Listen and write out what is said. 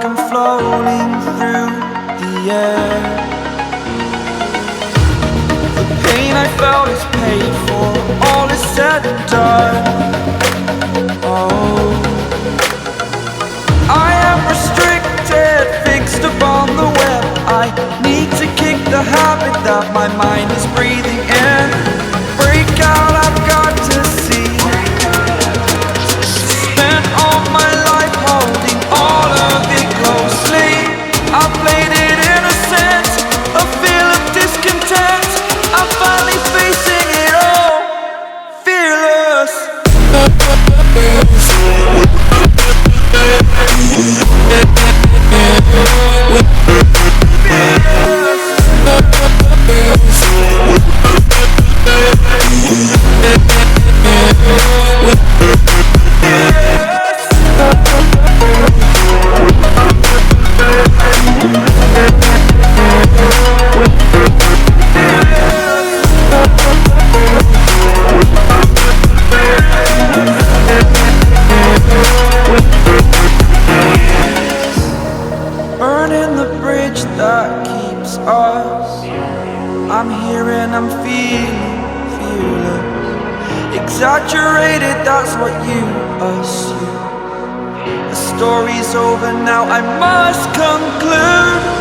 like I'm floating through the air. The pain I felt is paid for, all is said and done. Oh, I am restricted, fixed upon the web. I need to kick the habit that my mind is breathing in. Break out, I've got to see. Spent all my life holding all of it closely. I played it innocent, a feel of discontent. I'm finally facing it all, fearless. Burning the bridge that keeps us. I'm here and I'm feeling fearless. Exaggerated, that's what you assume. The story's over now, I must conclude.